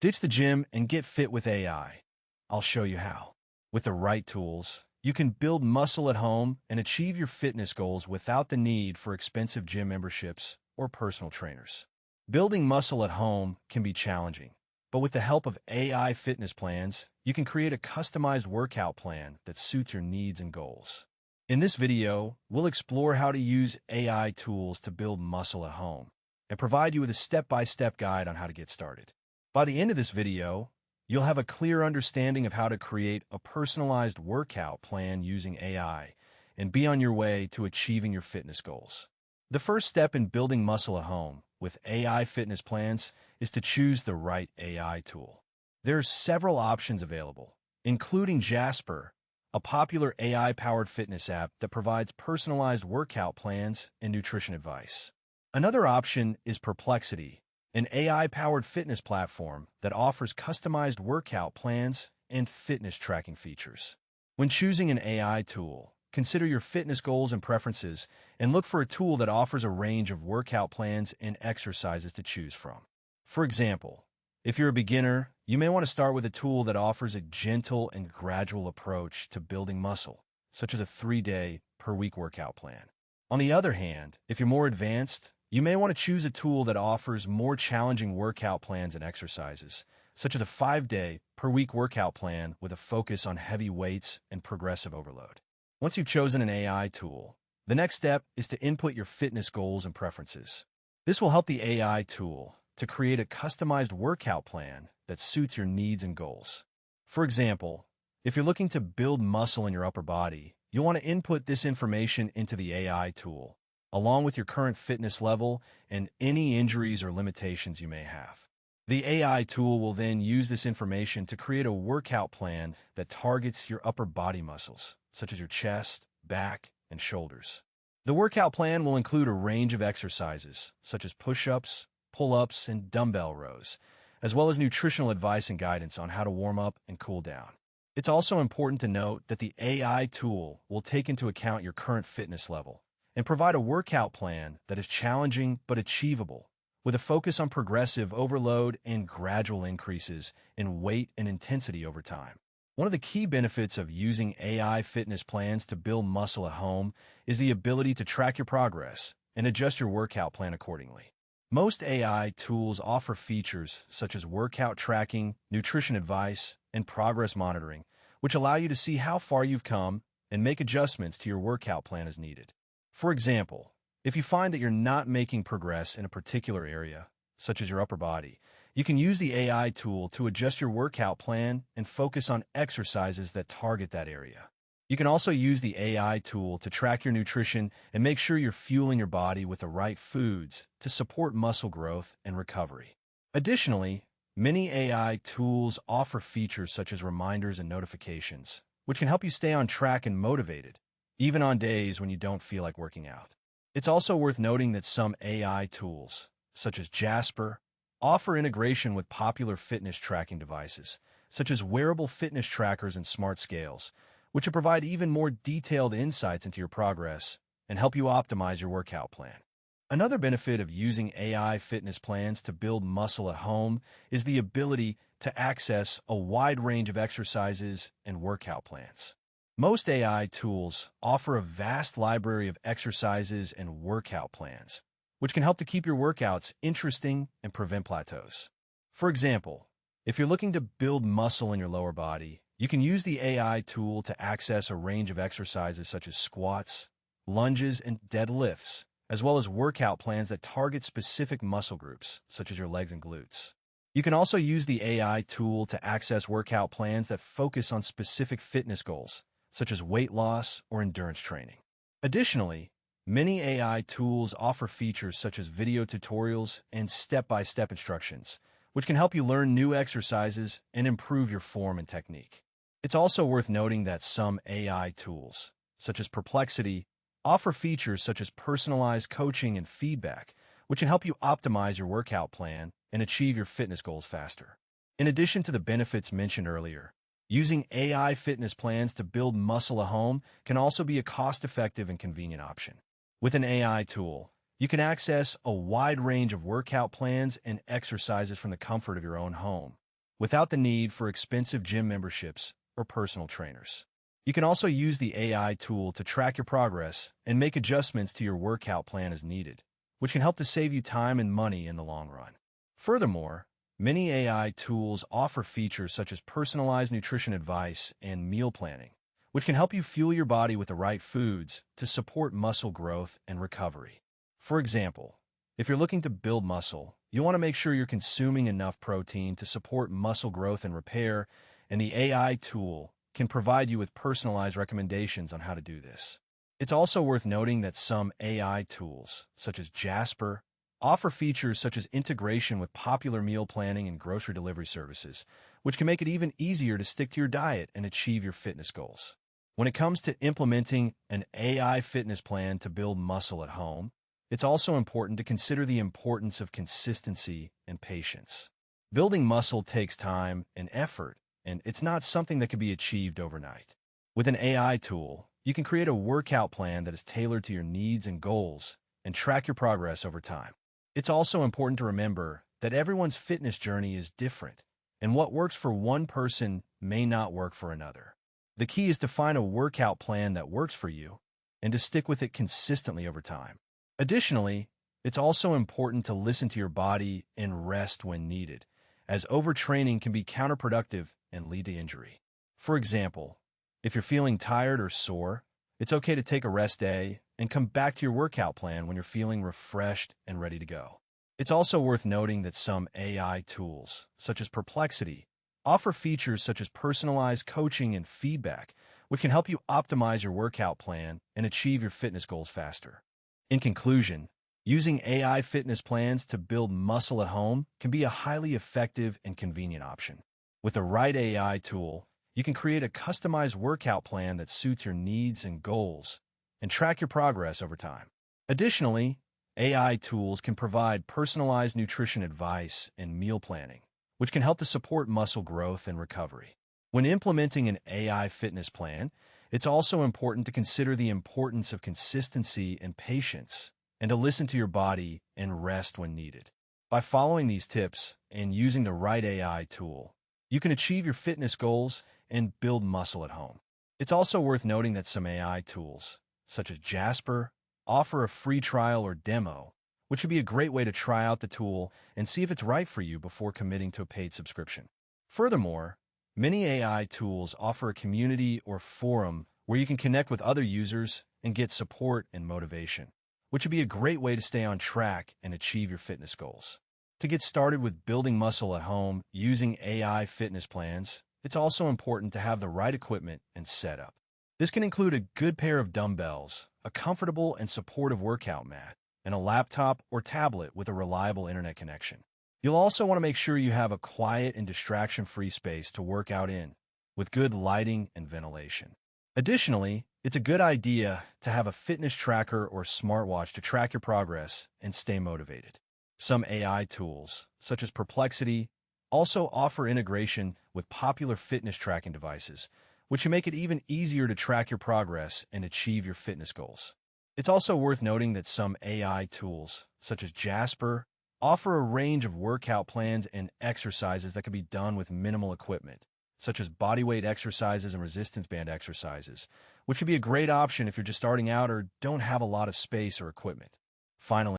Ditch the gym and get fit with AI. I'll show you how. With the right tools, you can build muscle at home and achieve your fitness goals without the need for expensive gym memberships or personal trainers. Building muscle at home can be challenging, but with the help of AI fitness plans, you can create a customized workout plan that suits your needs and goals. In this video, we'll explore how to use AI tools to build muscle at home and provide you with a step-by-step guide on how to get started. By the end of this video, you'll have a clear understanding of how to create a personalized workout plan using AI and be on your way to achieving your fitness goals. The first step in building muscle at home with AI fitness plans is to choose the right AI tool. There are several options available, including Jasper, a popular AI-powered fitness app that provides personalized workout plans and nutrition advice. Another option is Perplexity, an AI-powered fitness platform that offers customized workout plans and fitness tracking features. When choosing an AI tool, consider your fitness goals and preferences and look for a tool that offers a range of workout plans and exercises to choose from. For example, if you're a beginner, you may want to start with a tool that offers a gentle and gradual approach to building muscle, such as a 3-day per week workout plan. On the other hand, if you're more advanced, you may want to choose a tool that offers more challenging workout plans and exercises, such as a 5-day per week workout plan with a focus on heavy weights and progressive overload. Once you've chosen an AI tool, the next step is to input your fitness goals and preferences. This will help the AI tool to create a customized workout plan that suits your needs and goals. For example, if you're looking to build muscle in your upper body, you'll want to input this information into the AI tool, along with your current fitness level and any injuries or limitations you may have. The AI tool will then use this information to create a workout plan that targets your upper body muscles, such as your chest, back, and shoulders. The workout plan will include a range of exercises, such as push-ups, pull-ups, and dumbbell rows, as well as nutritional advice and guidance on how to warm up and cool down. It's also important to note that the AI tool will take into account your current fitness level and provide a workout plan that is challenging but achievable, with a focus on progressive overload and gradual increases in weight and intensity over time. One of the key benefits of using AI fitness plans to build muscle at home is the ability to track your progress and adjust your workout plan accordingly. Most AI tools offer features such as workout tracking, nutrition advice, and progress monitoring, which allow you to see how far you've come and make adjustments to your workout plan as needed. For example, if you find that you're not making progress in a particular area, such as your upper body, you can use the AI tool to adjust your workout plan and focus on exercises that target that area. You can also use the AI tool to track your nutrition and make sure you're fueling your body with the right foods to support muscle growth and recovery. Additionally, many AI tools offer features such as reminders and notifications, which can help you stay on track and motivated, even on days when you don't feel like working out. It's also worth noting that some AI tools, such as Jasper, offer integration with popular fitness tracking devices, such as wearable fitness trackers and smart scales, which will provide even more detailed insights into your progress and help you optimize your workout plan. Another benefit of using AI fitness plans to build muscle at home is the ability to access a wide range of exercises and workout plans. Most AI tools offer a vast library of exercises and workout plans, which can help to keep your workouts interesting and prevent plateaus. For example, if you're looking to build muscle in your lower body, you can use the AI tool to access a range of exercises such as squats, lunges, and deadlifts, as well as workout plans that target specific muscle groups, such as your legs and glutes. You can also use the AI tool to access workout plans that focus on specific fitness goals, such as weight loss or endurance training. Additionally, many AI tools offer features such as video tutorials and step-by-step instructions, which can help you learn new exercises and improve your form and technique. It's also worth noting that some AI tools, such as Perplexity, offer features such as personalized coaching and feedback, which can help you optimize your workout plan and achieve your fitness goals faster. In addition to the benefits mentioned earlier, using AI fitness plans to build muscle at home can also be a cost-effective and convenient option. With an AI tool, you can access a wide range of workout plans and exercises from the comfort of your own home, without the need for expensive gym memberships or personal trainers. You can also use the AI tool to track your progress and make adjustments to your workout plan as needed, which can help to save you time and money in the long run. Furthermore, many AI tools offer features such as personalized nutrition advice and meal planning, which can help you fuel your body with the right foods to support muscle growth and recovery. For example, if you're looking to build muscle, you'll want to make sure you're consuming enough protein to support muscle growth and repair, and the AI tool can provide you with personalized recommendations on how to do this. It's also worth noting that some AI tools, such as Jasper, offer features such as integration with popular meal planning and grocery delivery services, which can make it even easier to stick to your diet and achieve your fitness goals. When it comes to implementing an AI fitness plan to build muscle at home, it's also important to consider the importance of consistency and patience. Building muscle takes time and effort, and it's not something that can be achieved overnight. With an AI tool, you can create a workout plan that is tailored to your needs and goals and track your progress over time. It's also important to remember that everyone's fitness journey is different, and what works for one person may not work for another. The key is to find a workout plan that works for you and to stick with it consistently over time. Additionally, it's also important to listen to your body and rest when needed, as overtraining can be counterproductive and lead to injury. For example, if you're feeling tired or sore, it's okay to take a rest day and come back to your workout plan when you're feeling refreshed and ready to go. It's also worth noting that some AI tools, such as Perplexity, offer features such as personalized coaching and feedback, which can help you optimize your workout plan and achieve your fitness goals faster. In conclusion, using AI fitness plans to build muscle at home can be a highly effective and convenient option. With the right AI tool, you can create a customized workout plan that suits your needs and goals and track your progress over time. Additionally, AI tools can provide personalized nutrition advice and meal planning, which can help to support muscle growth and recovery. When implementing an AI fitness plan, it's also important to consider the importance of consistency and patience, and to listen to your body and rest when needed. By following these tips and using the right AI tool, you can achieve your fitness goals and build muscle at home. It's also worth noting that some AI tools, such as Jasper, offer a free trial or demo, which would be a great way to try out the tool and see if it's right for you before committing to a paid subscription. Furthermore, many AI tools offer a community or forum where you can connect with other users and get support and motivation, which would be a great way to stay on track and achieve your fitness goals. To get started with building muscle at home using AI fitness plans, it's also important to have the right equipment and setup. This can include a good pair of dumbbells, a comfortable and supportive workout mat, and a laptop or tablet with a reliable internet connection. You'll also want to make sure you have a quiet and distraction-free space to work out in, with good lighting and ventilation. Additionally, it's a good idea to have a fitness tracker or smartwatch to track your progress and stay motivated. Some AI tools, such as Perplexity, also offer integration with popular fitness tracking devices, which can make it even easier to track your progress and achieve your fitness goals. It's also worth noting that some AI tools, such as Jasper, offer a range of workout plans and exercises that can be done with minimal equipment, such as bodyweight exercises and resistance band exercises, which can be a great option if you're just starting out or don't have a lot of space or equipment. Finally,